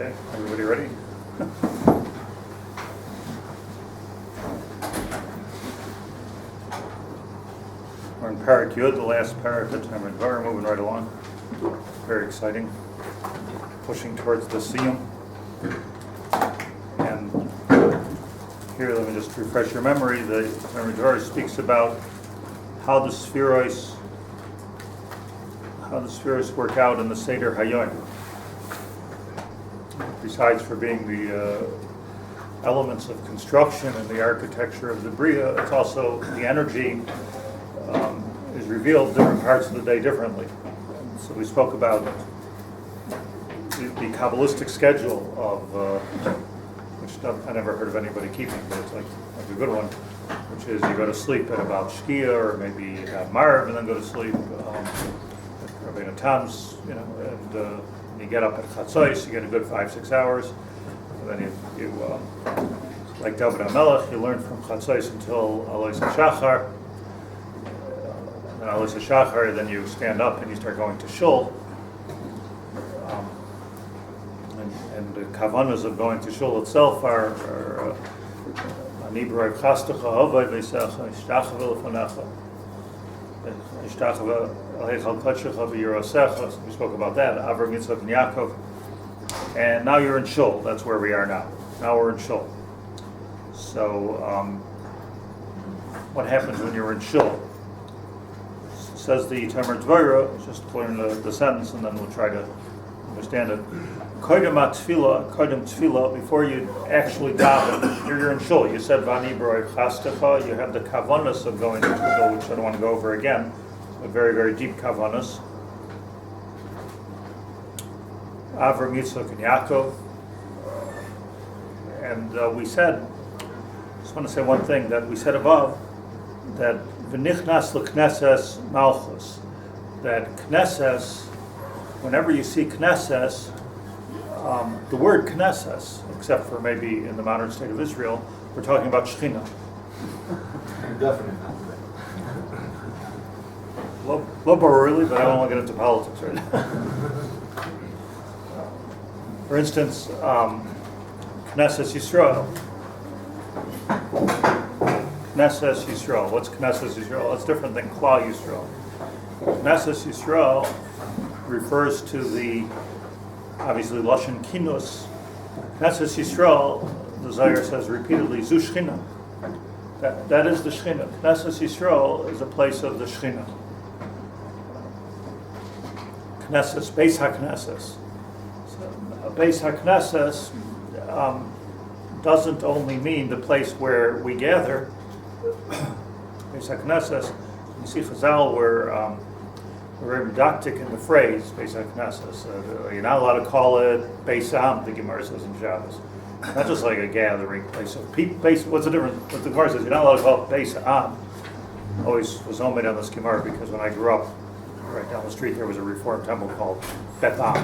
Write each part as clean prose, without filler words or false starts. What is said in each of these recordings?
Okay, everybody ready? We're in Perek Yud, the last Perek of Tomer Devorah, moving right along. Very exciting. Pushing towards the Siyum. And here, let me just refresh your memory. The Tomer Devorah speaks about how the spheroids work out in the Seder Hayon. Besides for being the elements of construction and the architecture of the Bria, it's also the energy is revealed different parts of the day differently. And so we spoke about the Kabbalistic schedule of, which I never heard of anybody keeping, but it's like a good one, which is you go to sleep at about Shechina, or maybe at Marv, and then go to sleep at Rabbi Tam's, and you get up at Chatzos, you get a good 5-6 hours, and then you like davening Melech, you learn from Chatzos until Alois HaShachar, and then Alois HaShachar, then you stand up and you start going to shul, and the Kavanahs of going to shul itself are Anibroy Chastacha Hovay Veisecha Ishtachava Lefanecha Ishtachava Alechal Kadshecha V'Yirasecha. We spoke about that. Rabbi Yaacov Haber. And now you're in shul. That's where we are now. Now we're in shul. So, what happens when you're in shul? Says the Tomer Devorah. Just learn the sentence, and then we'll try to understand it. Kodem tefillah, before you actually daven, you're in shul. You said v'anibroi chastecha. You have the kavanahs of going to shul, which I don't want to go over again, but very, very deep kavanahs. Avram, Yitzchak, and Yaakov. And we said, I just want to say one thing, that we said above, that v'nichnas l'knesses malchus, that knesses, whenever you see knesses, the word Knesses, except for maybe in the modern state of Israel, we're talking about Shechina. Definitely. Low bar really, but I don't want to get into politics right now. For instance, Knesses Yisrael. Knesses Yisrael. What's Knesses Yisrael? That's different than Klal Yisrael. Knesses Yisrael refers to the obviously Lashon Kinus. Knesses Yisrael, the Zohar says repeatedly, Zu Shechina. That is the Shechina. Knesses Yisrael is a place of the Shechina. Knesses, Beis HaKnesses. So, Beis HaKnesses doesn't only mean the place where we gather. Beis HaKnesses, you see Chazal where we're very medactic in the phrase Beis HaKnesses. You're not allowed to call it Beis Am, the Gemara says in Shabbos. Not just like a gathering place of people. What's the difference? What the Gemara says, you're not allowed to call it Beis Am. Always was homemade on this Gemara because when I grew up, right down the street there was a Reformed temple called Bet Am.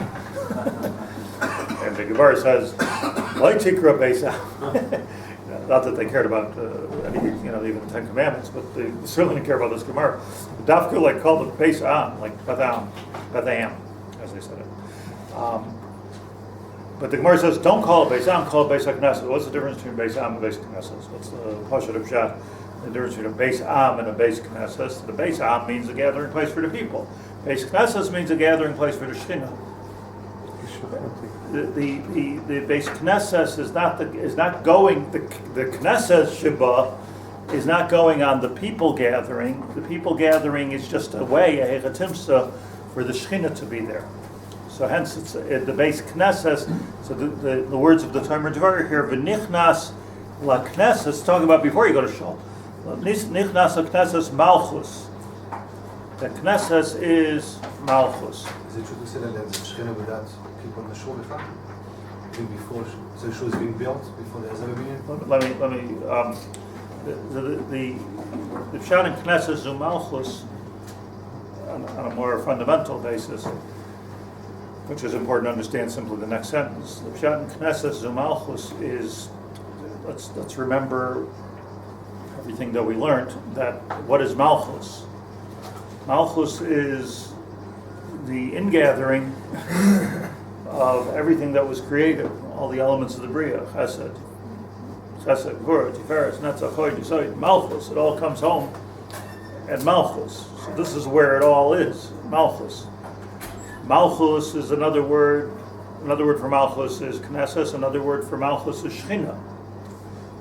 And the Gemara says, "Why tikra Beis Am?" Not that they cared about even the Ten Commandments, but they certainly didn't care about this Gemara. Dafka called it Beis Am, like Beth Am, as they said it. But the Gemara says, don't call it Beis Am, call it Beis HaKnesses. What's the difference between Beis Am and Beis HaKnesses? What's the Pashut of Pshat? The difference between a Beis Am and a Beis HaKnesses? The Beis Am means a gathering place for the people. Beis HaKnesses means a gathering place for the Shechina. The Beis Knesses is not going. The Knesses Sheba is not going on the people gathering. The people gathering is just a way, a hechatimsa, for the Shechina to be there. So hence it's the Beis Knesses. So the words of the Tomer Devorah here, v'nichnas la Knesses, talking about before you go to shul. Nichnas la Knesses Malchus. The Knesses is Malchus. Is it true to say that there's a Shechina without people in the shul before? Before so the shul is being built before there's ever been? Let me. The Pshat in Knesses and Malchus on a more fundamental basis, which is important to understand simply the next sentence. The Pshat in Knesses and Malchus is, let's remember everything that we learned, that what is Malchus? Malchus is the ingathering of everything that was created, all the elements of the Bria, Chesed, Gvura, Tiferes, Netzach, Hod, Yesod, Malchus, it all comes home at Malchus. So this is where it all is, Malchus. Malchus is another word for Malchus is Knesset, another word for Malchus is Shechina.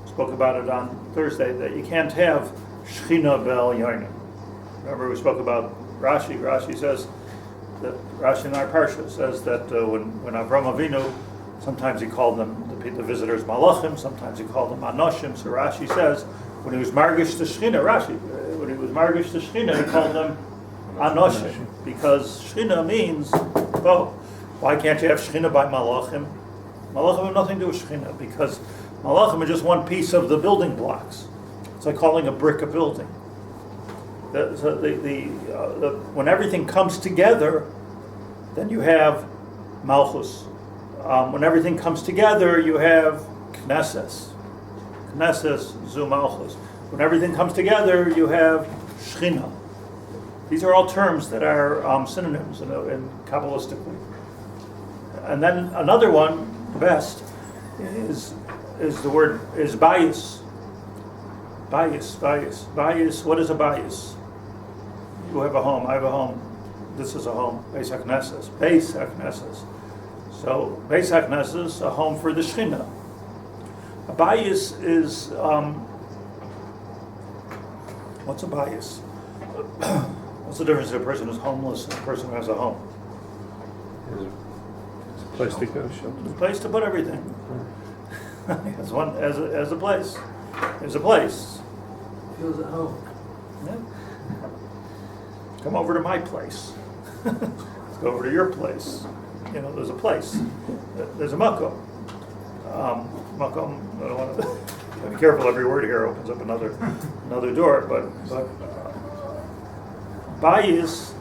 Spoke about it on Thursday, that you can't have Shechina B'El Yonim. Remember we spoke about Rashi. Rashi says that, Rashi in our Parsha says that when Avram Avinu, sometimes he called them, the visitors, Malachim, sometimes he called them Anoshim. So Rashi says, when he was Margish to Shechina, when he was Margish to Shechina, he called them Anoshim, because Shechina means, oh, why can't you have Shechina by Malachim? Malachim have nothing to do with Shechina, because Malachim are just one piece of the building blocks. It's like calling a brick a building. When everything comes together, then you have Malchus. When everything comes together, you have Knesset. Knesset, Zu Malchus. When everything comes together, you have Shechina. These are all terms that are synonyms in Kabbalistically. And then another one, the best, is the word is bias. Bias. What is a bias? You have a home. I have a home. This is a home. Beis HaKnesses. So Beis HaKnesses, a home for the Shechina. A bias is what's a bias? What's the difference between a person who's homeless and a person who has a home? There's a place to go, shelter. There's a place to put everything. As a place. There's a place. Feels at home. Yeah. Come over to my place. Let's go over to your place. There's a place. There's a makom. Makom. I don't want to be careful. Every word here opens up another door. But bias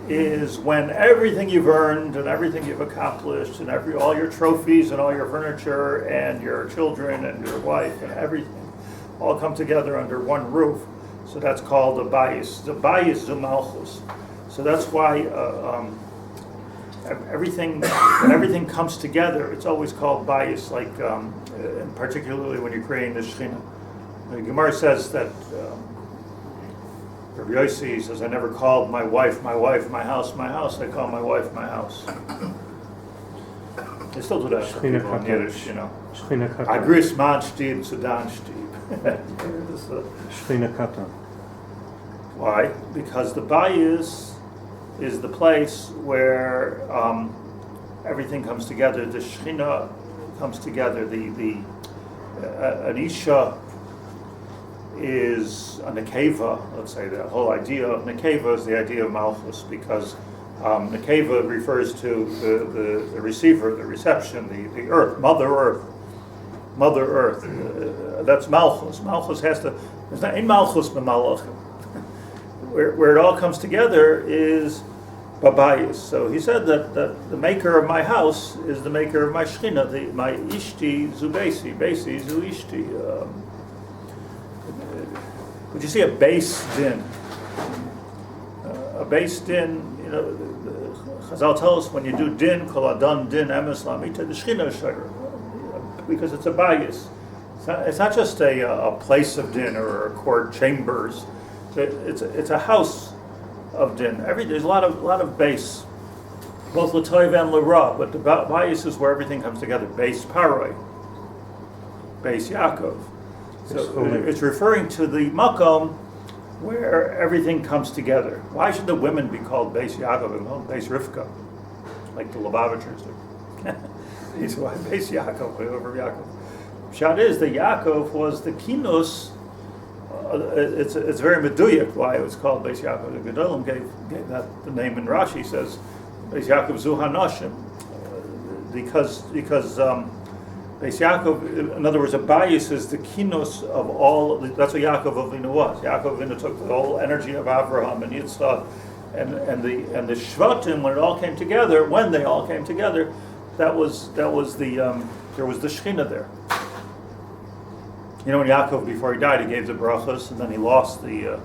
is when everything you've earned and everything you've accomplished and all your trophies and all your furniture and your children and your wife and everything all come together under one roof. So that's called a bias. The bias is a malchus. So that's why when everything comes together, it's always called bias. Like, and particularly when you're creating the Shechina. The Gemara says that. Rabbi Yossi says, I never called my wife, my house, my house. I call my wife, my house. They still do that for people in Yiddish, Shechina Katan. Agris man stib, Sudan stib. Shechina Katan. Why? Because the bayis is the place where everything comes together. The Shechina comes together. An Isha is a nekeva, let's say. The whole idea of nekeva is the idea of malchus, because nekeva refers to the receiver, the reception, the earth, Mother Earth. That's malchus. Malchus has to. There's not in malchus b'malachim. Where it all comes together is babayis. So he said that the maker of my house is the maker of my shechina. My ishti zu besi zu ishti. Would you see a base din? A base din, Chazal tell us when you do din, kol adan din emes lamita, the Shechina shayr, because it's a bias. It's not just a place of din or a court chambers. It's a house of din. There's a lot of base, both l'toiv and l'ra, but the bias is where everything comes together. Base paroi, base Yaakov. So it's referring to the makom where everything comes together. Why should the women be called Beis Yaakov and not Beis Rivka, like the Lubavitchers do? He's why Beis Yaakov over Yaakov. Pshat is the Yaakov was the kinus. It's very meduyak why it was called Beis Yaakov. The Gedolim gave that the name in Rashi says Beis Yaakov Zu Hanoshim because Beis Yaakov, in other words, a bias is the kinus of all. That's what Yaakov Avinu was. Yaakov Avinu took the whole energy of Avraham and Yitzchak, and the Shvatim when they all came together, that was there was the Shechina there. When Yaakov before he died, he gave the brachas, and then he lost his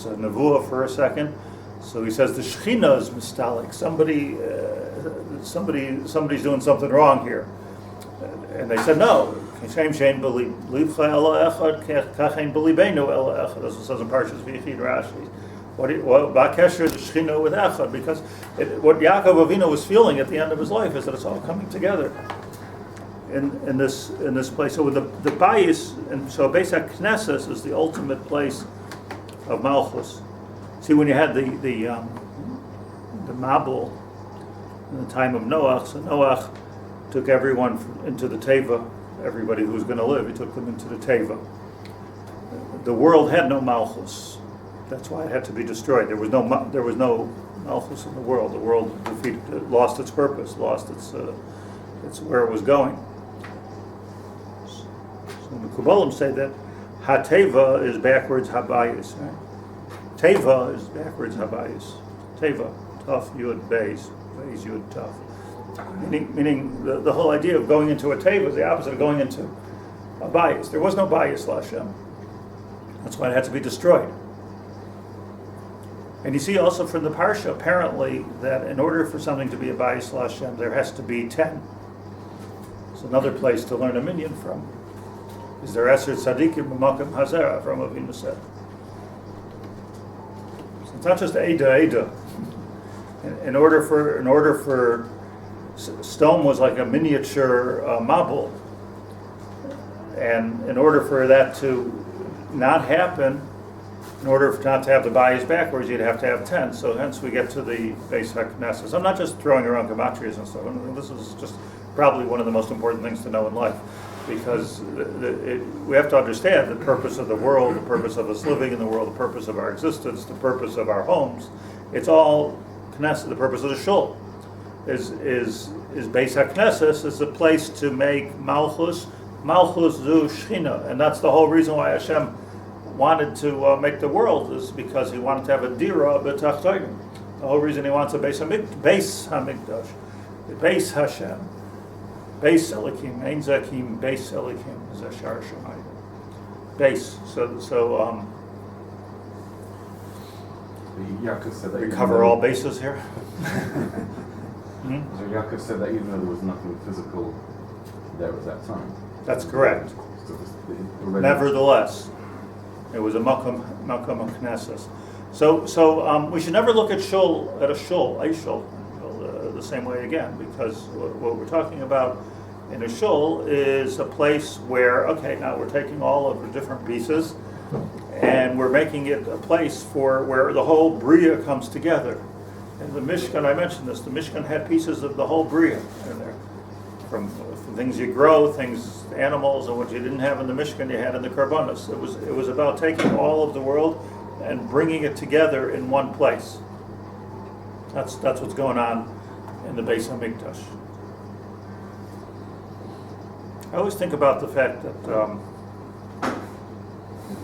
nevuah for a second. So he says the Shechina is mistalik. Somebody somebody's doing something wrong here. And they said, no. Shem shein b'libcha ela echad, kach ein b'libeinu ela echad, as it says in Parshas V'yichid Rashi. What ba'kesher the Shechina with echad? Because what Yaakov Avinu was feeling at the end of his life is that it's all coming together in this place. So with the bayis, and so Beis HaKnesses is the ultimate place of Malchus. See, when you had the Mabul in the time of Noach, so Noach took everyone into the Teva, everybody who was going to live, he took them into the Teva. The world had no Malchus. That's why it had to be destroyed. There was no Malchus in the world. The world lost its purpose, lost its where it was going. So the Kabbalim say that Ha-Teva is backwards Habayis, right? Teva is backwards Habayis. Teva, tough, Yud, Beis, Yud, tough. Meaning the whole idea of going into a Teva is the opposite of going into a Bayis. There was no Bayis Lashem. That's why it had to be destroyed. And you see also from the Parsha, apparently, that in order for something to be a Bayis Lashem, there has to be 10. It's another place to learn a minyan from. Is there Eser Tzadikim B'Makom Hazera, from Avinu said. So it's not just Eda. In order for stone was like a miniature Mabul, and in order for that to not happen, in order not to have the bayis backwards, you'd have to have 10. So hence we get to the Beis HaKnesses. I'm not just throwing around gematrias and stuff. This is just probably one of the most important things to know in life, because we have to understand the purpose of the world, the purpose of us living in the world, the purpose of our existence, the purpose of our homes. It's all Knesset. The purpose of the shul is Beis HaKnesses is a place to make Malchus zu Shechina, and that's the whole reason why Hashem wanted to make the world, is because he wanted to have a dira b'tachtonim. The whole reason he wants a Beis Hamikdash, the Beis Hashem, Beis Elikim, Ein Zakim, Beis Elikim, Zashar Shemayim. Beis. So Yaakov said that we cover all bases here. So Yaakov said that even though there was nothing physical there at that time. That's correct. So Nevertheless, it was a Makom of Knesses. So we should never look at a shul, the same way again, because what we're talking about in a shul is a place where, okay, now we're taking all of the different pieces and we're making it a place for where the whole Bria comes together. And the Mishkan, I mentioned this, the Mishkan had pieces of the whole Bria in there. From things you grow, things, animals, and what you didn't have in the Mishkan, you had in the Karbanos. It was about taking all of the world and bringing it together in one place. That's what's going on in the Beis HaMikdash. I always think about the fact that,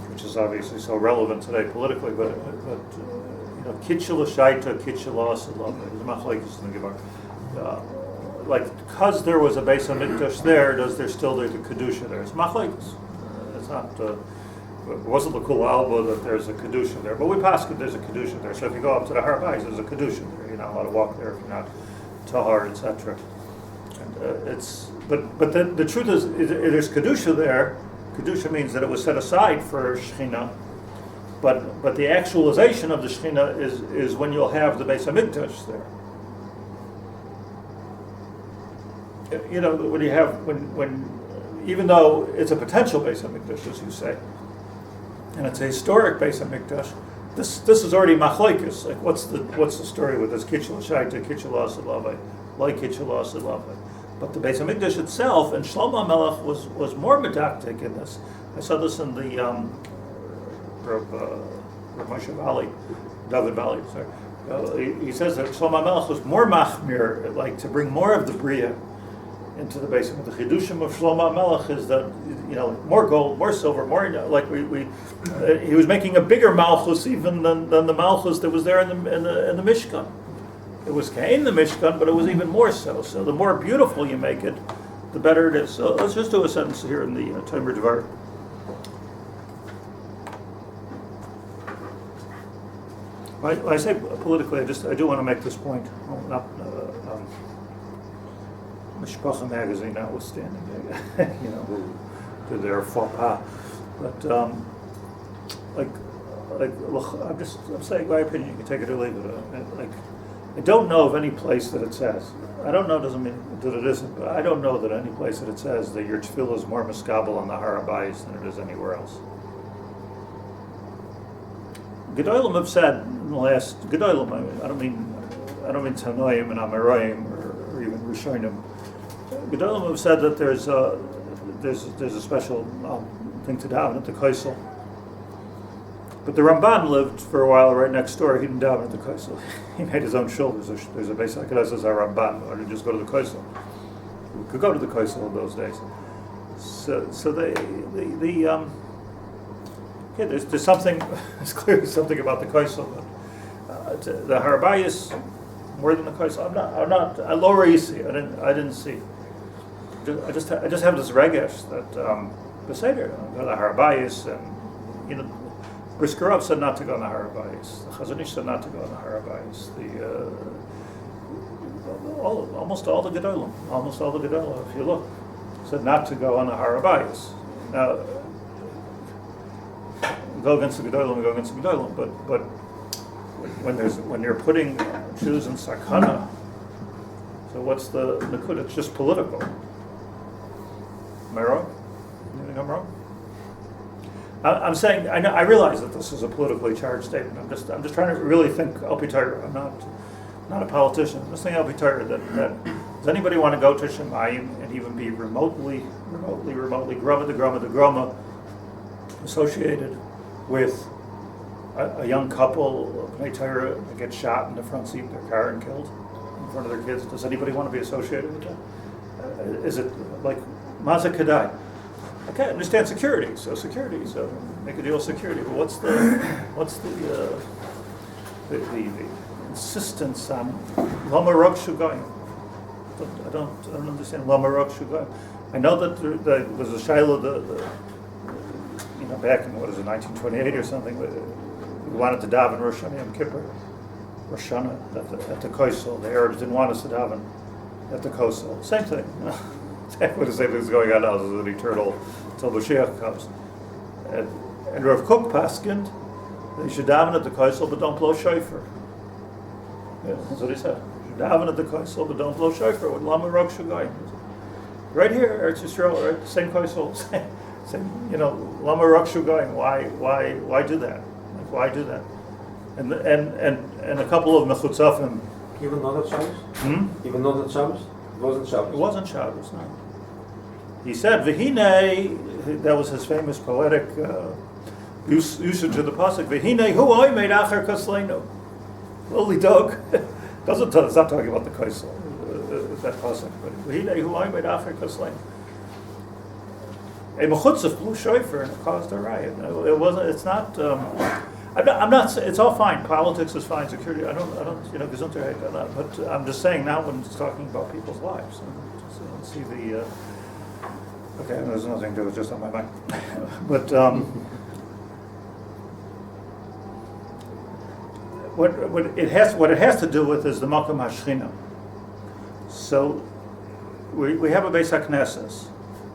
which is obviously so relevant today politically, but Kitchel Shaita, Kitchel Asalava, there's a machlokes in the Gemara. Like, because there was a Beis HaMikdash there's the Kedusha there. It's machlokes. It's not, it wasn't the Kula Alba that there's a Kedusha there, but we pass it, there's a Kedusha there. So if you go up to the Har Bayis, there's a Kedusha there. You're not allowed to walk there if you're not Tahar, etc. But the truth is, there's Kedusha there. Kedusha means that it was set aside for Shechina, but the actualization of the Shechina is when you'll have the Beis HaMikdash there. When you have when even though it's a potential Beis HaMikdash, as you say, and it's a historic Beis HaMikdash, this is already machlokes. Like, what's the story with this Kitchel Shaita, Kitchel Asalavai, like Kitchel Asalavai? But the Beis HaMikdash itself, and Shlomo Melech was more medactic in this. I saw this in the Moshe Valley, David Valley. Sorry, he says that Shlomo Melech was more machmir, like to bring more of the bria into the Beis HaMikdash. The chidushim of Shlomo Melech is that more gold, more silver, more like he was making a bigger malchus even than the malchus that was there in the Mishkan. It was in the Mishkan, but it was even more so. So the more beautiful you make it, the better it is. So let's just do a sentence here in the Tomer Devorah. When I say politically, I do want to make this point. Mishpacha magazine notwithstanding, you know, to their faux pas. But look, I'm saying my opinion. You can take it or leave it. I don't know of any place that it says. I don't know doesn't mean that it isn't, but I don't know that any place that it says that your tefillah is more miskabel on the Har HaBayis than it is anywhere else. Gedolim have said in the last Gedolim. I don't mean Tanoim and Amoraim or even Rishonim. Gedolim have said that there's a special thing to daven at the Kaisel. But the Ramban lived for a while right next door. He didn't daven at the Kaisel. He made his own shul. There's a base like it says our Ramban, or to just go to the Kaisel. We could go to the Kaisel in those days. So there's something. There's clearly something about the Kaisel. The Har HaBayis more than the Kaisel. I'm not. I lower easy. I didn't see. I just have this regesh that Beseder, the Har HaBayis, and you know. Briskerov said not to go on the Har HaBayis. The Chazon Ish said not to go on the Har HaBayis. Almost all the Gedolim, if you look, said not to go on the Har HaBayis. Now, go against the Gedolim, but when you're putting Jews in Shechina, so what's the Nakud? It's just political. Am I wrong? You think I'm wrong? I'm saying I realize that this is a politically charged statement. I'm just trying to really think Al Pitar. I'm not a politician. I'm just thinking Al Pitar that does anybody want to go to Shemayim and even be remotely groma the groma associated with a young couple Bnei Torah that gets shot in the front seat of their car and killed in front of their kids? Does anybody want to be associated with that? Is it like Maza Kedai? Okay, I understand security. So make a deal with security. But what's the insistence on Lama Rok Shugoyim? I don't understand Lama Rok Shugoyim. I know that there was a Shiloh, back in 1928 or something. We wanted to daven Rosh Hashanah Yom Kippur, Rosh Hashanah at the Kaisel. The Arabs didn't want us to daven at the Kaisel. Same thing. Exactly the same thing is going on now. This is an eternal until Mashiach comes. And Rav Kook paskined they should daven at the Kaisel, but don't blow shofar. Yeah, that's what he said. You should daven at the Kaisel, but don't blow shofar. With Lama Rok Shugoyim. Right here, Eretz Yisrael, right? Same Kaisel, same. Lama Rok Shugoyim. Why do that? Like, why do that? And a couple of mechutzafim. Even though that Shabbos? Even though that Shabbos? It wasn't Shabbos. It wasn't Shabbos, no. He said, V'hinei, that was his famous poetic usage of the pasuk. V'hinei hu oimid acher kasleinu. Lily dog. It's not talking about the kaisel, that pasuk. But V'hinei hu oimid acher kasleinu. A mechutzah blew shofar and it caused a riot. It wasn't. It's not. I'm not. It's all fine. Politics is fine. Security. I don't. Gesundheit. But I'm just saying now when it's talking about people's lives. I don't see the. Okay, there's nothing to do. It's just on my mind. But what it has to do with is the Makom HaShechina. So we have a Beis HaKnesses.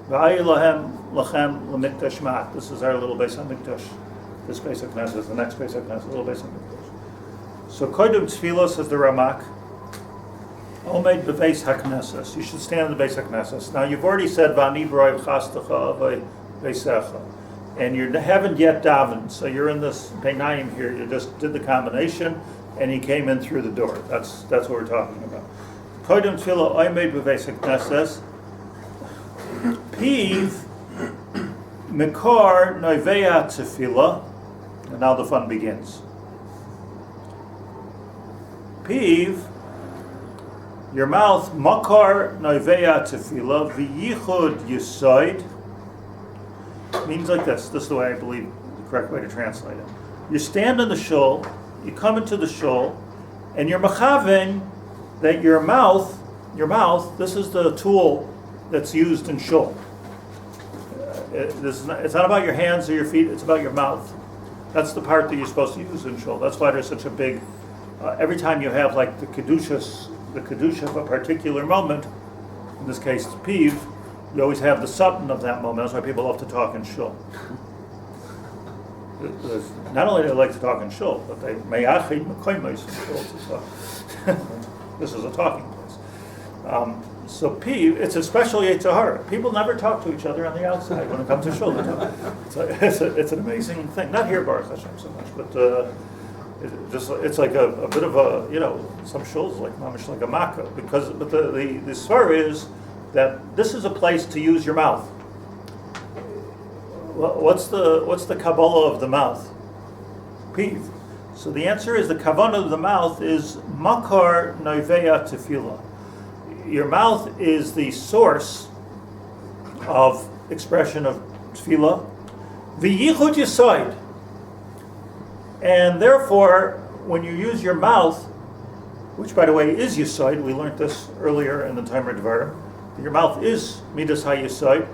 V'ayi lahem lachem l'mikdash ma'at. This is our little Beis HaMikdash. This Beis HaKnesses, the next Beis HaKnesses, little Beis HaMikdash. So Kodem Tefillah, says the Ramak, Omed Beis HaKnesses. You should stand in the Beis HaKnesses. Now you've already said Vani B'roi V'chastecha V'Veisecha, and you haven't yet davened. So you're in this Beinayim here. You just did the combination, and he came in through the door. That's what we're talking about. Kodem Tefillah Omed Beis HaKnesses. Piv Mikor Noivea Tefillah. And now the fun begins. Piv, your mouth, Makar Noivea Tefillah, V'yichud Yisoid, means like this. This is the way I believe the correct way to translate it. You stand in the shul, you come into the shul, and you're machaven that your mouth, this is the tool that's used in shul. It's not about your hands or your feet, it's about your mouth. That's the part that you're supposed to use in shul. That's why there's such a big. Every time you have like the kedusha of a particular moment, in this case it's piv, you always have the sutton of that moment. That's why people love to talk in shul. Not only do they like to talk in shul, but they meyachid mekoymes in shul. This is a talking place. So piv, it's a special Yetzirah. People never talk to each other on the outside when it comes to shul. It's an amazing thing. Not here, Baruch Hashem, so much, but it's like a bit of a, some shuls like mamish like a makkah, but the svara is that this is a place to use your mouth. What's the Kabbalah of the mouth? Piv. So the answer is the Kavanah of the mouth is makar noiveya tefillah. Your mouth is the source of expression of tefillah. V'yichud yisoid. And therefore, when you use your mouth, which by the way is yisoid, we learned this earlier in the Tomer Devorah, your mouth is midas ha-yisoid.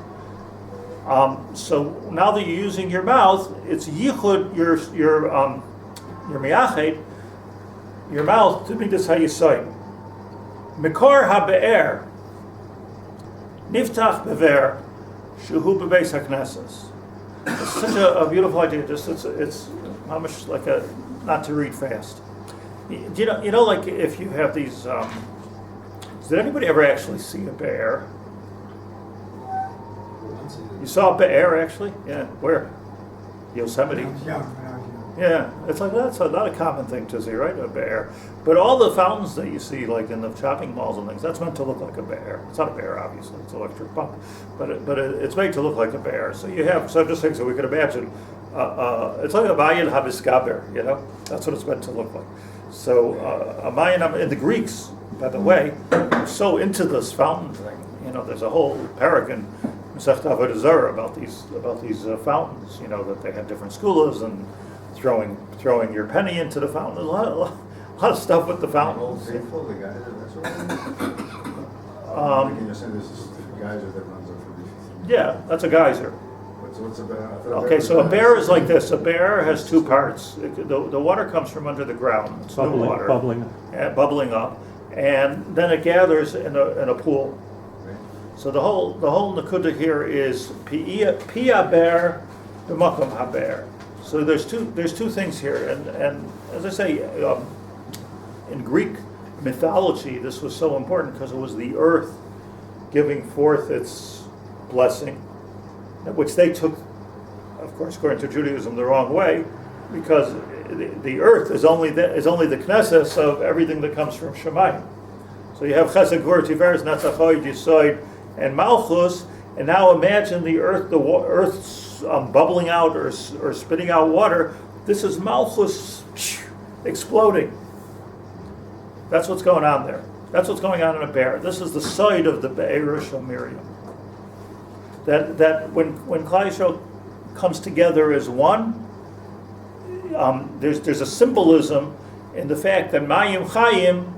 So now that you're using your mouth, it's yichud, your miyached, your mouth to midas ha-yisoid. Mikor ha-be'er, niftach be'ver, shuhu be'beis ha-knesses. It's such a beautiful idea. Just it's mamish like not to read fast. You know, like if you have these. Did anybody ever actually see a bear? You saw a bear actually? Yeah. Where? Yosemite. Yeah, it's like that's not a common thing to see, right? A bear. But all the fountains that you see, like in the shopping malls and things, that's meant to look like a bear. It's not a bear, obviously. It's an electric pump, but it's made to look like a bear. So you have some just things that we could imagine. It's like a mayan habiskaber, That's what it's meant to look like. So a mayan in the Greeks, by the way, are so into this fountain thing. There's a whole Perek in Avodah Zarah about these fountains. That they have different schools and throwing your penny into the fountain. There's a lot of stuff with the fountains. Faithful, the guy that's what you're saying this is a geyser that runs up for the. Yeah, that's a geyser. What's a bear? Okay, so a bear is like this. A bear has two parts. The water comes from under the ground. It's new water. Bubbling up, and then it gathers in a pool. So the whole nakuda here is pia bear, b'makom haber. So there's two things here, and as I say, in Greek mythology, this was so important because it was the earth giving forth its blessing, which they took, of course, according to Judaism, the wrong way, because the earth is only the knesses of everything that comes from Shemayim. So you have Chesed, Gvur, Tiferes, Netzach, Yesod, and Malchus, and now imagine the earth's bubbling out or spitting out water. This is Malchus exploding. That's what's going on there. That's what's going on in a bear. This is the side of the Be'er Shel Miriam. That when Klal Yisrael comes together as one, there's a symbolism in the fact that Mayim Chayim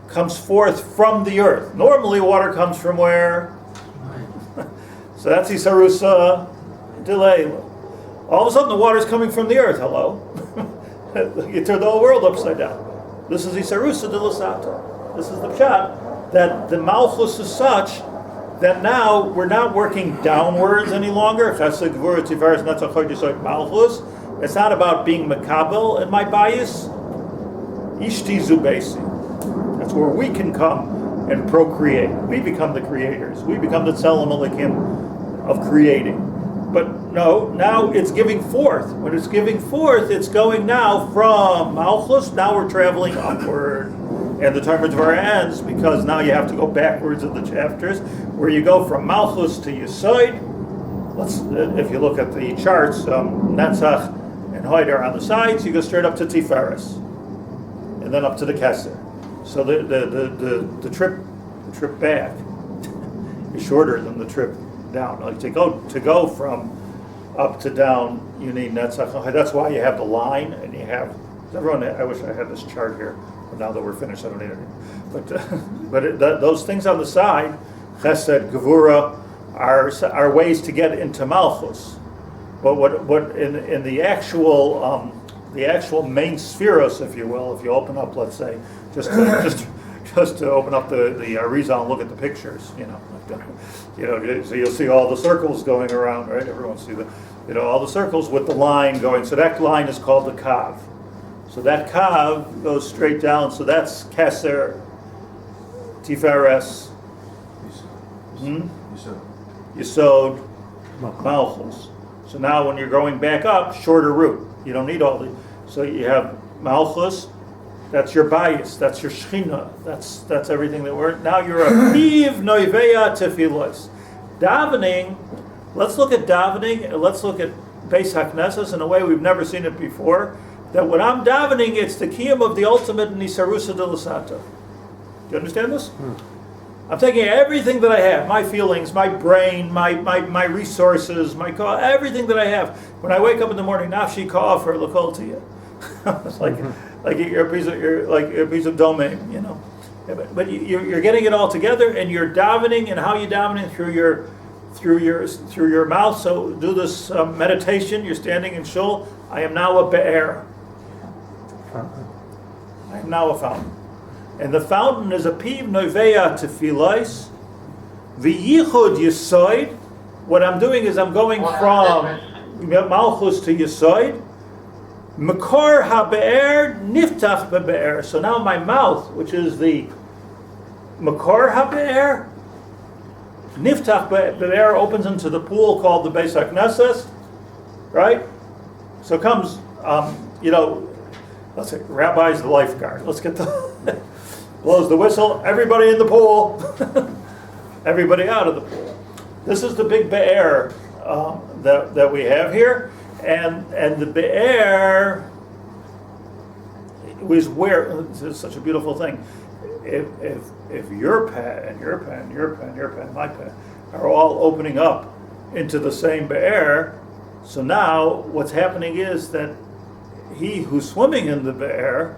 comes forth from the earth. Normally water comes from where? So that's Isarusa Delayla. All of a sudden the water's coming from the earth. Hello? You turn the whole world upside down. This is Isarusa Delasata. This is the pshat that the Malchus is such that now we're not working downwards any longer. It's not about being makabel in my bias. Ishti Zubesi. That's where we can come and procreate. We become the creators. We become the Tzelem Elokim of creating. But no, now it's giving forth. When it's giving forth, it's going now from Malchus. Now we're traveling upward. And the Tomer Devorah ends because now you have to go backwards in the chapters, where you go from Malchus to Yesod. If you look at the charts, Netzach and Hoid are on the sides. You go straight up to Tiferes, and then up to the Keser. So the trip back is shorter than the trip down. Like to go from up to down, you need Netzach. That's why you have the line, and you have everyone. I wish I had this chart here. Now that we're finished, I don't need it. But those things on the side, Chesed, Gevura, are ways to get into Malchus. But what in the actual main spheros, if you will, if you open up, let's say, just to open up the Arizal and look at the pictures, so you'll see all the circles going around, right? Everyone see all the circles with the line going. So that line is called the kav. So that kav goes straight down. So that's Keser, Tiferes, Yesod, Malchus. So now when you're going back up, shorter route. You don't need all the. So you have Malchus. That's your bias. That's your Shechina. That's everything that we're. Now you're a piv noiveya tefilos. Davening. Let's look at davening. And let's look at Beis HaKnesses in a way we've never seen it before. That when I'm davening, it's the kiyum of the ultimate nisarusa de l'sato. Do you understand this? I'm taking everything that I have, my feelings, my brain, my resources, everything that I have. When I wake up in the morning, nafshi ka'afer l'kol tiyeh. It's like you're a piece of domain, But you're getting it all together, and you're davening, and how you davening through your mouth. So do this meditation. You're standing in shul. I am now a be'er. I am now a fountain. And the fountain is a piv noiveya tefilais, v'yichud yisoid. What I'm doing is I'm going from Malchus to Yisoid. Makor habe'er niftach be'er. So now my mouth, which is the Makor habe'er, niftach be'er, opens into the pool called the Beis HaKnesses, right? So comes, let's say, Rabbi's the lifeguard. Let's get the... blows the whistle, everybody in the pool, everybody out of the pool. This is the big be'er that we have here, and the be'er was where, this is such a beautiful thing, if your pen and your pen, your pen, your pen, my pen, are all opening up into the same be'er, so now what's happening is that he who's swimming in the be'er,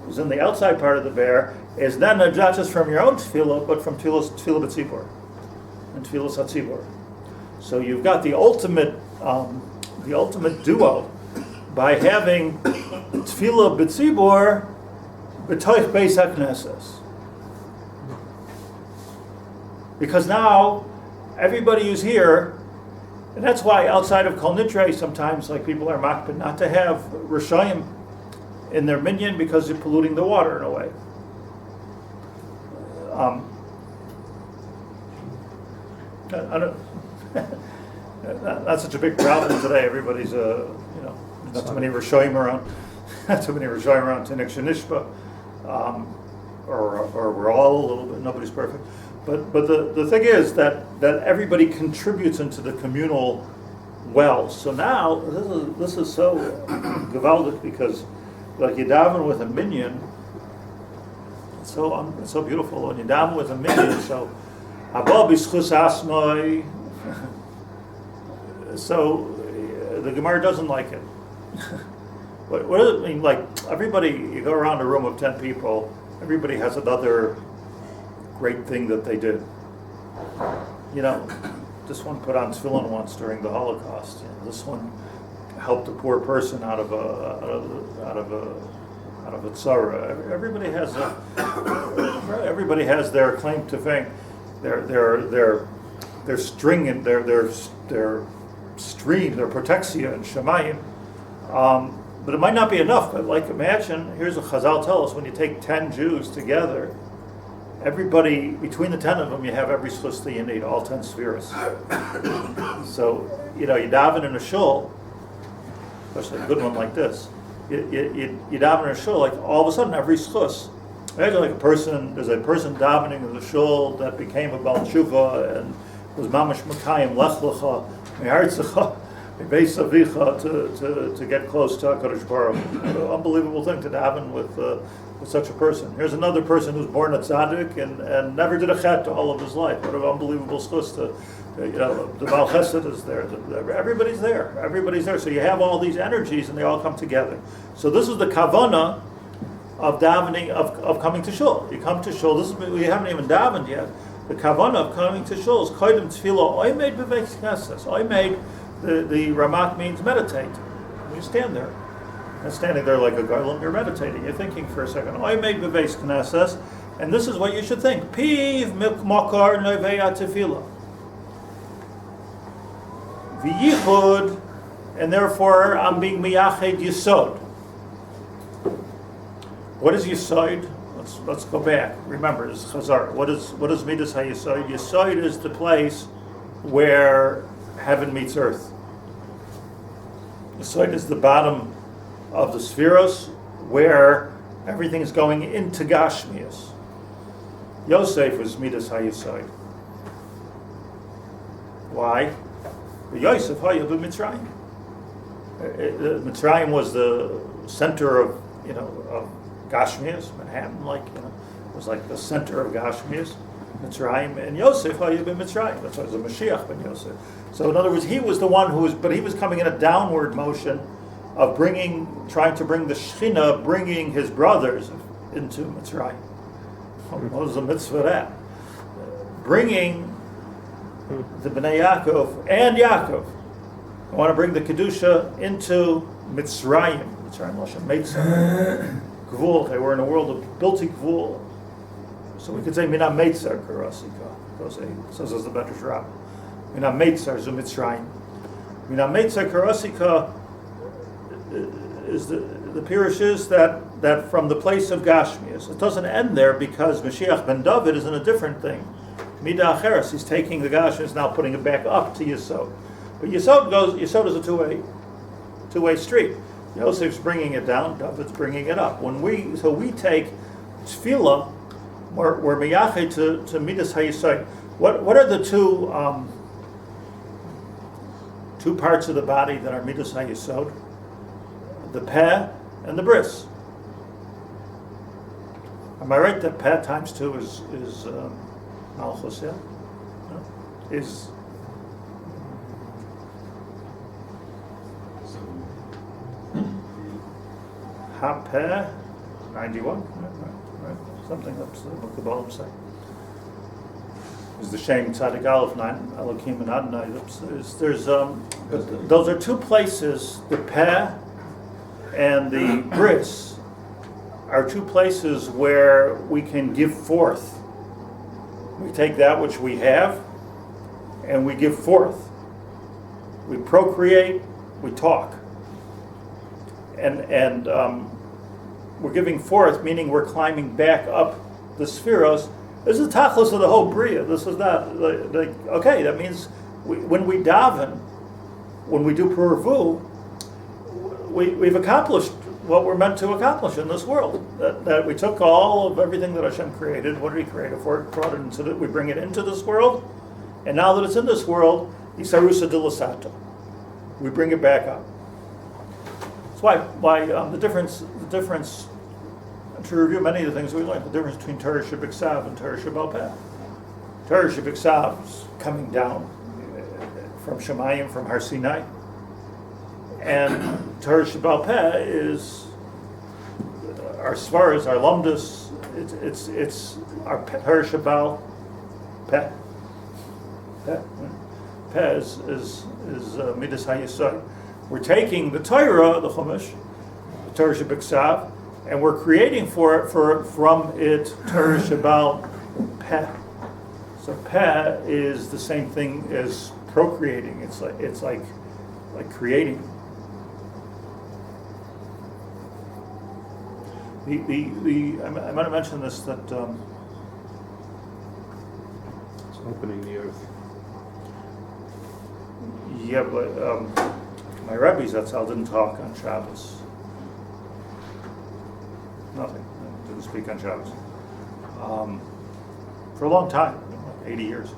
who's in the outside part of the be'er, is then not just from your own tefillah, but from tefillah b'tzibur and tefillah hatzibur. So you've got the ultimate duo by having tefillah b'tzibur b'toich Beis HaKnesses. Because now everybody who's here, and that's why outside of Kol Nidre sometimes like people are makpid not to have Rishayim in their minyan because you're polluting the water in a way. I don't, not such a big problem today. Everybody's not too many Rishoyim around, not too many Rishoyim around Tinik Shenishba, or we're all a little bit. Nobody's perfect, but the thing is that everybody contributes into the communal well. So now this is so gewaldic because like you daven with a minyan. It's so beautiful when you daven with a minyan. So, Abba b'schus asmai. So the Gemara doesn't like it. What does it mean? Like everybody, you go around a room of 10 people. Everybody has another great thing that they did. This one put on tefillin once during the Holocaust. This one helped a poor person out of a tzara. Everybody has their claim to fame, their string and their stream, their protexia and shemayim. But it might not be enough. But like imagine, here's what Chazal tell us: when you take 10 Jews together, everybody between the 10 of them, you have every schus that you need, all 10 spheres. So you daven in a shul, especially a good one like this. You daven in a shul, like all of a sudden every schus. Imagine like there's a person davening in the shul that became a Baal Tshuva and was mamash makayim lech lecha mihartzecha mibeis avicha to get close to HaKadosh Baruch Hu. What an unbelievable thing to daven with such a person. Here's another person who's born a tzaddik and never did a chet all of his life. What an unbelievable schus to. The Baal Chesed is there. Everybody's there. Everybody's there. So you have all these energies, and they all come together. So this is the Kavanah of davening, of coming to shul. You come to shul. We haven't even davened yet. The Kavanah of coming to shul is koydem tefillah oimed b'beis knesses. Oimed The Ramak means meditate. You stand there. And standing there like a garland, you're meditating. You're thinking for a second. I made beves knesses, and this is what you should think. Piv makar neveya tefillah. V'yichud, and therefore I'm being miyached yisod. What is yisod? Let's go back. Remember, it's Chazar. What is Midas HaYisod? Yisod is the place where heaven meets earth. Yisod is the bottom of the spheros where everything is going into Gashmias. Yosef was Midas HaYisod. Why? Yosef Hayab Mitzrayim. Mitzrayim was the center of Gashmias, Manhattan, was like the center of Gashmias, Mitzrayim, and Yosef Hayab Mitzrayim. That's why it was a Mashiach ben Yosef. So in other words, he was the one but he was coming in a downward motion of trying to bring the Shechina, bringing his brothers into Mitzrayim. What was the mitzvah of that? Bringing the Bnei Yaakov and Yaakov. I want to bring the Kedusha into Mitzrayim. Mitzrayim, Moshe, Meitzah, Gvul. They were in a world of Bilti Gvul. So we could say, Mina Meitzah Karasika. Says as the Medrash Rabbah. Mina Meitzah Zu Mitzrayim. Mina Meitzah Karasika is the Pirush is that from the place of Gashmias. It doesn't end there because Mashiach ben David is in a different thing. Midah Acheres, he's taking the Gashmias, now putting it back up to Yisod. But Yisod is a two-way street. Yosef's bringing it down, David's bringing it up. We take Tefillah, we're Miyached to Midas HaYisod. What are the two parts of the body that are Midas HaYisod? The Peh and the Bris. Am I right that Peh times 2 is Malchut? Yeah? No? Is Ha-Peh 91? Right. Something that's what the Kabbalah say. Is the Shem Tzadik Aleph 9 Elohim and Adonai. But those are two places. The Peh and the Bris are two places where we can give forth. We take that which we have and we give forth. We procreate, we talk. And we're giving forth, meaning we're climbing back up the spheros. This is the tachlis of the whole bria. This is not okay. That means when we daven, when we do puravu, we've accomplished what we're meant to accomplish in this world. That we took all of everything that Hashem created. What did He create it for? Brought it into we bring it into this world, and now that it's in this world, isarusa dilasato. We bring it back up. That's why the difference. To review many of the things we learned, the difference between Torah Shebiksav and Torah Shebal Peh. Torah Shebiksav is coming down from Shemayim, from Har Sinai, and Torah Shebal Peh is our Svaras, our Lumdus. It's our Torah Shebal Peh. Peh is Midas HaYisod. We're taking the Torah, the Chumash, the Torah Shebiksav, and we're creating from it Torah Shebal Peh. So Peh is the same thing as procreating. It's like creating. I might have mentioned this that It's opening the earth. yeah, but my rabbis that's how didn't talk on Shabbos. Nothing. Didn't speak on Shabbos. For a long time, like 80 years.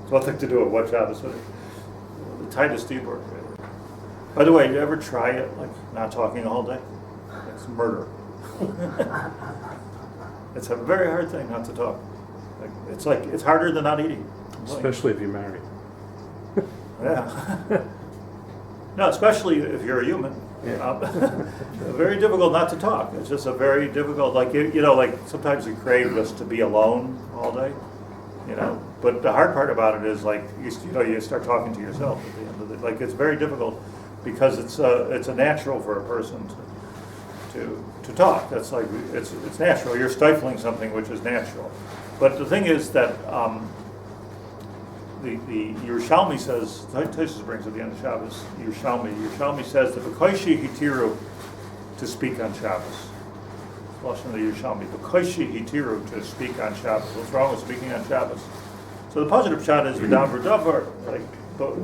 It's one thing to do it, what Shabbos with it. The tightest Dibur. By the way, you ever try it, like not talking the whole day? It's murder. It's a very hard thing not to talk. It's harder than not eating. Especially if you're married. Yeah. No, especially if you're a human. Yeah. Very difficult not to talk. It's just a very difficult, like sometimes you crave just to be alone all day, But the hard part about it is like you start talking to yourself at the end of it. Like it's very difficult because it's a natural for a person to talk. That's like it's natural. You're stifling something which is natural. But the thing is that the Yerushalmi says, Tosfos brings at the end of Shabbos, Yerushalmi says that B'koshi hitiru to speak on Shabbos. Lashon the Yerushalmi, B'koshi hitiru to speak on Shabbos. What's wrong with speaking on Shabbos? So the positive shot is Tomer Devorah,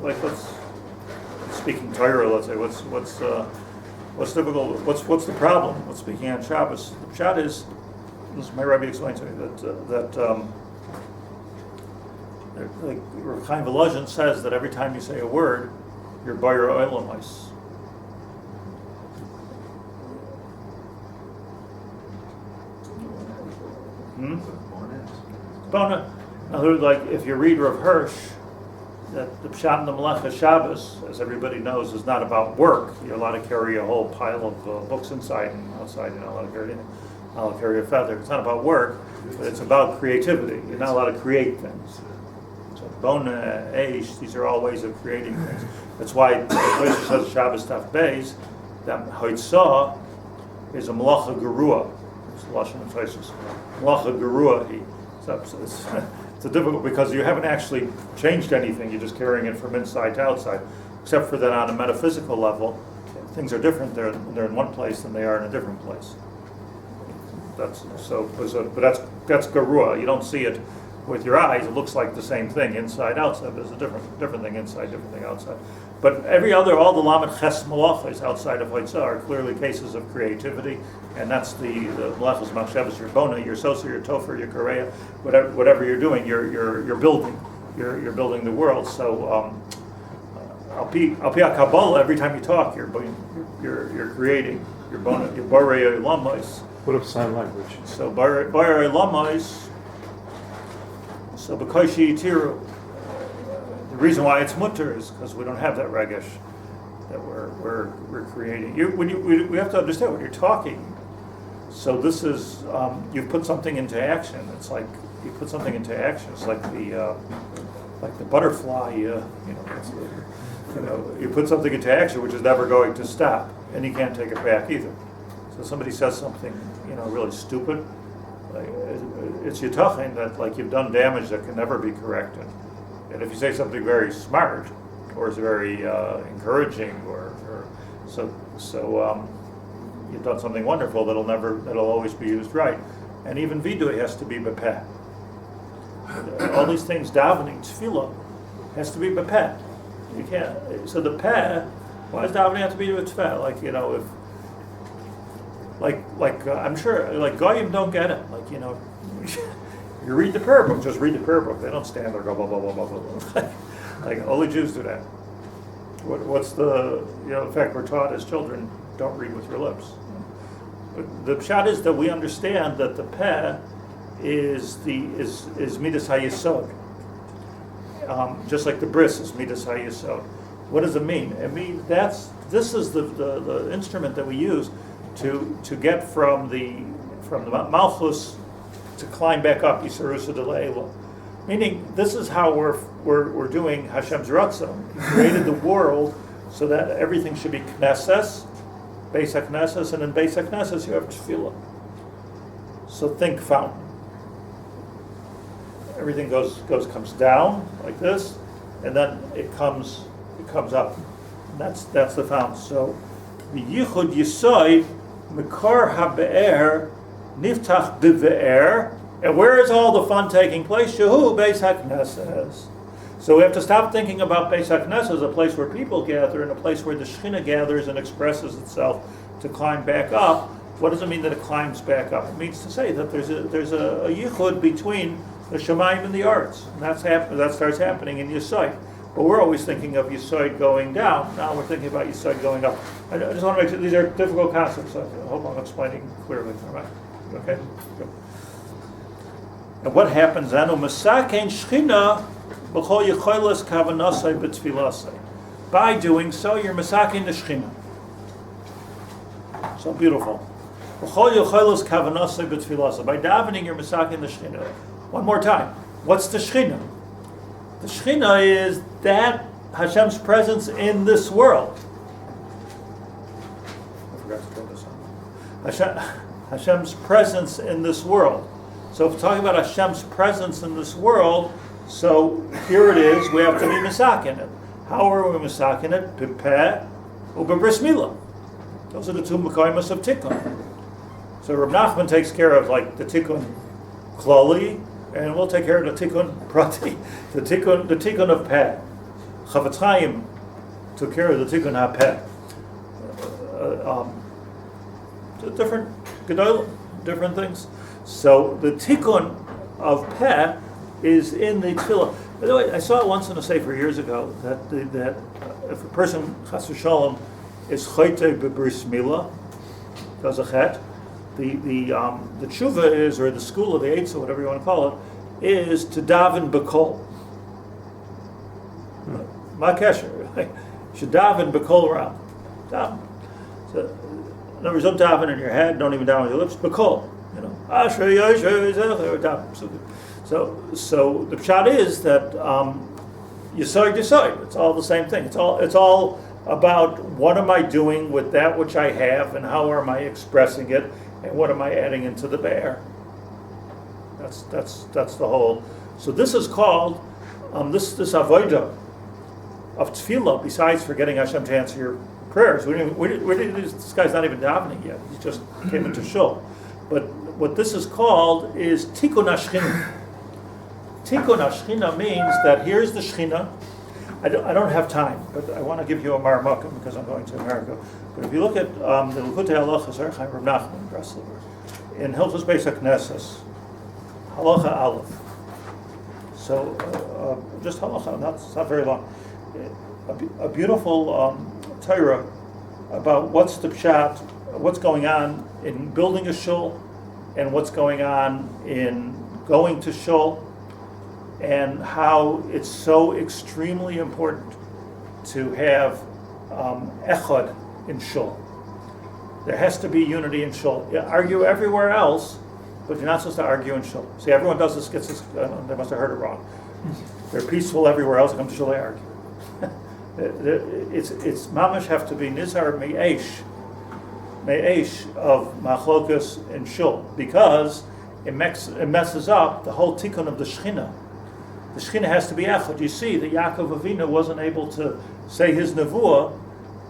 like let's speaking Torah. Let's say what's difficult? What's the problem with speaking on Shabbos? The shot is, this my Rabbi explained to me that like Rav Chaim Volozhin says that every time you say a word, you're Bayer Olamais. Bona. Like if you read Rav Hirsch, that the Pshat and the Melacha Shabbos, as everybody knows, is not about work. You're allowed to carry a whole pile of books inside and outside. You're not allowed to carry anything. Not allowed to carry a feather. It's not about work, but it's about creativity. You're not allowed to create things. So Bona, Eish, these are all ways of creating things. That's why the place says Shabbos Taf Beis, that Hoitzah is a Melacha Gerua. It's Lashon and Tosfos. Melacha Gerua. It's difficult because you haven't actually changed anything. You're just carrying it from inside to outside, except for that on a metaphysical level, things are different. They're in one place than they are in a different place. But that's garua. You don't see it with your eyes. It looks like the same thing inside outside. There's a different thing inside, different thing outside. But all the Lamed Ches Malachos outside of Hoitzah are clearly cases of creativity, and that's the Malachos Machshavos, your Bona, your Sosa, your Topher, your Korea, whatever you're doing, you're building, you're building the world. So Al Pi HaKabbalah, every time you talk, you're creating, your Bona, your Borei Lamois. What of sign language? So Borei Lamois. So B'koshi Tiru. The reason why it's mutter is because we don't have that regesh that we're creating. We have to understand when you're talking. So this is you've put something into action. It's like you put something into action. It's like the butterfly. You put something into action which is never going to stop, and you can't take it back either. So somebody says something really stupid. Like, it's yitachin that like you've done damage that can never be corrected. And if you say something very smart or is very encouraging, or you've done something wonderful that'll always be used right. And even vidui has to be bepeh. All these things, davening, tefillah, has to be bepeh. You can't. So the peh. Why does davening have to be with tefillah? I'm sure, like goyim don't get it. You read the prayer book, just read the prayer book. They don't stand there, go blah blah blah blah blah. Like only Jews do that. What's the in fact we're taught as children, don't read with your lips. But the pshat is that we understand that the peh is midas hayesod. Just like the bris is midas hayesod. What does it mean? It means this is the instrument that we use to get from the Malchus to climb back up Yisarusa de Le'ela. Meaning this is how we're doing Hashem's Ratzon. He created the world so that everything should be Knesses, Beis HaKnesses, and in Beis HaKnesses you have Tefillah. So think fountain. Everything comes down like this, and then it comes up. And that's the fountain. So the Yichud Yisoid Mekor HaBe'er Niftach B'Ve'er. And where is all the fun taking place? Shehu Beis HaKnesses. So we have to stop thinking about Beis HaKnesses as a place where people gather and a place where the Shechina gathers and expresses itself to climb back up. What does it mean that it climbs back up? It means to say that there's a yichud between the Shemayim and the arts. And that starts happening in Yesod. But we're always thinking of Yesod going down. Now we're thinking about Yesod going up. I just want to make sure these are difficult concepts. I hope I'm explaining clearly. All right? Okay? Good. And what happens then? U'masakein Shechina b'chol yecholos kavanasai b'tfilasai. By doing so, you're masakein the Shechina. So beautiful. B'chol yecholos kavanasai b'tfilasai. By davening, you're masakein the Shechina. One more time. What's the Shechina? The Shechina is that Hashem's presence in this world. I forgot to put this on. Hashem's presence in this world. So if we're talking about Hashem's presence in this world, so here it is, we have to be misakin it. How are we misakin it? Pipeh u'b'bris milah. Those are the two mekoymas of tikkun. So Reb Nachman takes care of like the tikkun klali, and we'll take care of the tikkun prati, the tikkun of peh. Chavetz Chaim took care of the tikkun hapeh. Different things. So the tikkun of peh is in the tefillah. By the way, I saw it once in a sefer years ago that if a person chas v'shalom is choyte b'bris milah, does a chet, the tshuva is, or the school of the eitz, or whatever you want to call it, is to daven b'kol. Ma kesher, right? You should daven b'kol ram. Daven. So, in other words, don't daven in your head, don't even daven with your lips, b'kol. You know, Ashrei Yosher or daven. So the pshat is that Yisoid. It's all the same thing. It's all about what am I doing with that which I have, and how am I expressing it, and what am I adding into the bear. That's the whole. So this is called this avodah of tefillah. Besides for getting Hashem to answer your prayers, this guy's not even davening yet. He just came into shul. But what this is called is tikkun hashchina. Tikkun hashchina means that here's the Shechina. I don't have time, but I want to give you a marmukah because I'm going to America. But if you look at the Likutei Halachos Reb Nachman Breslover in Hilchos Beis HaKnesses, Halacha Aleph. So just halacha, it's not very long. A beautiful Torah about what's the pshat, what's going on in building a shul, and what's going on in going to shul, and how it's so extremely important to have echad in shul. There has to be unity in shul. You argue everywhere else, but you're not supposed to argue in shul. See, everyone does this, gets this, they must have heard it wrong. They're peaceful everywhere else, they come to shul, they argue. It's mamash have to be nizar me'esh of machlokas in shul, because it messes up the whole tikkun of the Shechina. The Shechina has to be echad. You see that Yaakov Avinu wasn't able to say his nevuah,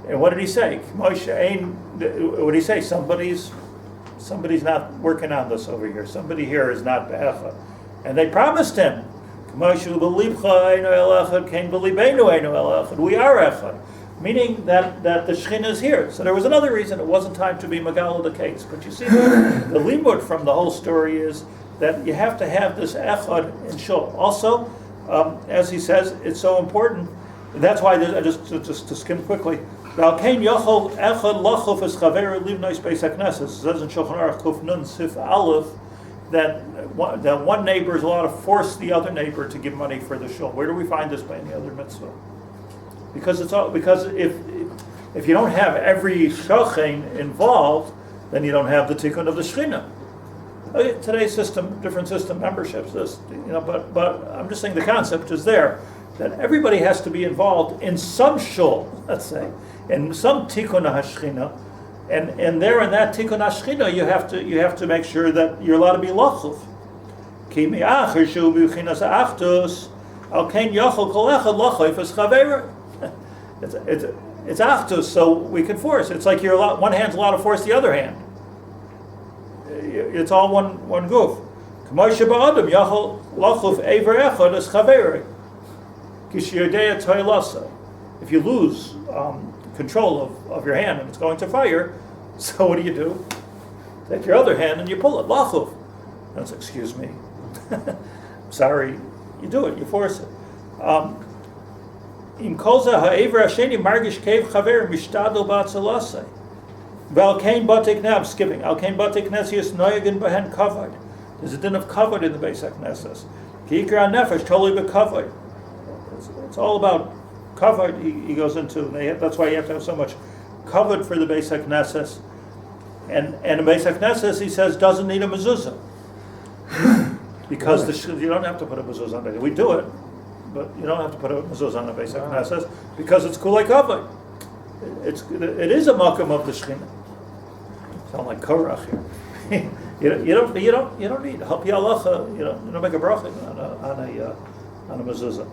and what did he say? Moshe, what did he say? Somebody's not working on this over here. Somebody here is not be'echad. And they promised him, we are echad. Meaning that the Shechina is here. So there was another reason it wasn't time to be Megala the case. But you see, the limud from the whole story is that you have to have this echad in shul. Also, as he says, it's so important. And that's why just to skim quickly. It says in Shulchan Aruch Kuf Nun Sif Aleph that one neighbor is allowed to force the other neighbor to give money for the shul. Where do we find this by any other mitzvah? Because if you don't have every shochen involved, then you don't have the tikkun of the Shechina. Today's system, different system, memberships, but I'm just saying the concept is there, that everybody has to be involved in some shul, let's say, in some tikkun hashchina, and there in that tikkun hashchina you have to make sure that you're allowed to be lachuf. Ki mi'achar shu b'chinas achtus al kein yachol kol echad lachuf es chaveira. It's achtus, so we can force. It's like one hand's allowed to force the other hand. It's all one goof. If you lose control of your hand and it's going to fire, so what do? Take your other hand and you pull it. Lachuf. That's, excuse me. Sorry. You do it. You force it. Im kolza ha'ever hasheni margish kev chaver mishtadol ba'atzalasei. Valkain batik now, I'm skipping. Alkain batik nesius noyagin behen kavod. There's a din of kavod in the Beis HaKnesses. Ki ikra nefesh totally be kavod. It's all about kavod. He goes into. That's why you have to have so much kavod for the Beis HaKnesses. And the Beis HaKnesses, he says, doesn't need a mezuzah because you don't have to put a mezuzah on it. We do it, but you don't have to put a mezuzah on the Beis HaKnesses because it's kulei kavod. It is a makom of the Shechina. Sound like Korach here. you don't need help yalacha. You don't make a bracha on a mezuzah.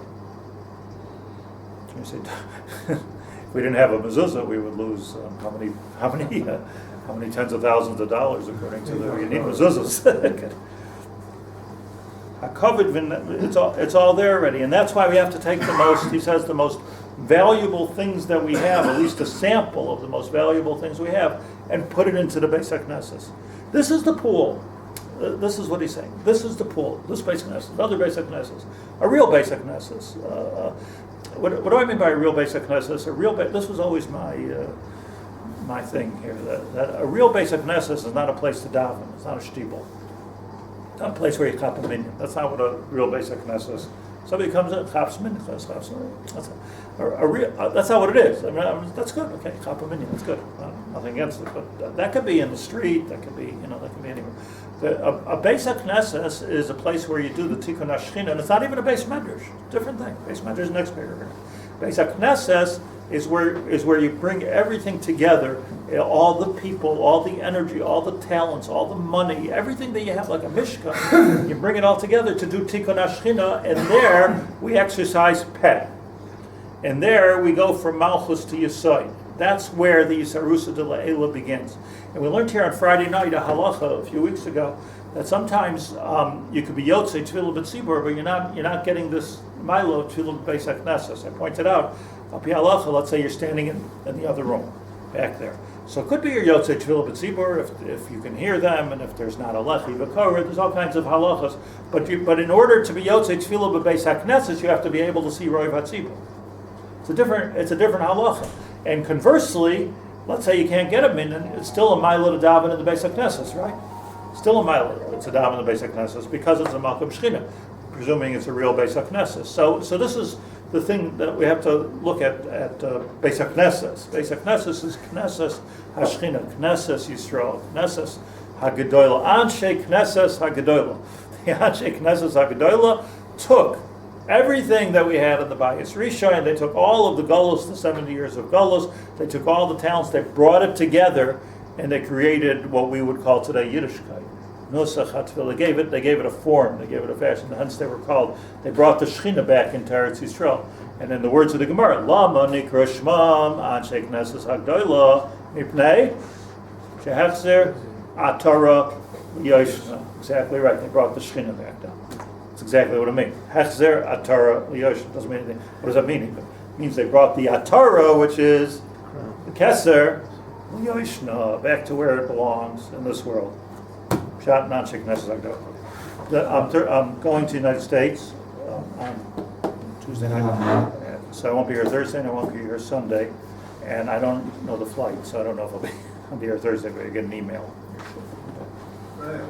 You say, if we didn't have a mezuzah, we would lose how many tens of thousands of dollars according to the you need mezuzahs. It's all there already, and that's why we have to take the most. He says the most valuable things that we have, at least a sample of the most valuable things we have, and put it into the Beis HaKnesses. This is the pool. This is what he's saying. This is the pool. This Beis HaKnesses, another Beis HaKnesses, a real Beis HaKnesses. What do I mean by a real Beis HaKnesses? This was always my thing here. That a real Beis HaKnesses is not a place to daven. It's not a shtibel. It's not a place where you chap a minyan. That's not what a real Beis HaKnesses is. Somebody comes in, chaps minyan. That's not what it is. I mean, that's good. Okay, chap a minyan. That's good. Nothing against it. But that could be in the street. That could be anywhere. A Beis HaKnesses is a place where you do the tikkun Shechina, and it's not even a Beis Medrash. Different thing. Beis Medrash is next paragraph. Beis HaKnesses is where you bring everything together, all the people, all the energy, all the talents, all the money, everything that you have, like a mishkan. You bring it all together to do tikkun Shechina, and there we exercise peh. And there we go from Malchus to Yesod. That's where the Yisarusa de La'ela begins. And we learned here on Friday night, a halacha, a few weeks ago, that sometimes you could be Yotzei Tefillah B'tzibur, but you're not getting this Milo Tefillah Beis HaKnesses. I pointed out, Al Pi halacha, let's say you're standing in the other room, back there. So it could be your Yotzei Tefillah B'tzibur, if you can hear them, and if there's not a Lechi V'Korah, there's all kinds of halachas. But in order to be Yotzei Tefillah B'Beis HaKnesses, you have to be able to see Roiv HaTzibur. It's a different halacha. And conversely, let's say you can't get a minyan, it's still a mila to daven in the Beis HaKnesses, right? Still a mila. It's a daven in the Beis HaKnesses because it's a Malkum Shechina, presuming it's a real Beis HaKnesses. So this is the thing that we have to look at Beis HaKnesses. Beis HaKnesses is Knesses HaShechina, Knesses Yisrael, Knesses HaGedolah, Anshe Knesses HaGedolah. The Anshe Knesses HaGedolah took everything that we had in the Bayis Rishon, they took all of the Gullus, the 70 years of Gullus, they took all the talents, they brought it together, and they created what we would call today Yiddishkeit. Nusach HaTfilah, they gave it a form, they gave it a fashion, hence they brought the Shechina back into Eretz Yisrael. And in the words of the Gemara, Lama nikra shmam anshe knesses hagdolah mipnei shehechzer atara yoshna. Exactly right, they brought the Shechina back down. That's exactly what it means. Hechzer atara liyosh doesn't mean anything. What does that mean? It means they brought the atara, which is the keser, liyoshna, back to where it belongs in this world. Shat nan sheknesses agdol. I'm going to the United States on Tuesday night, so I won't be here Thursday and I won't be here Sunday, and I don't know the flight, so I don't know if I'll be here Thursday, but I get an email. Right.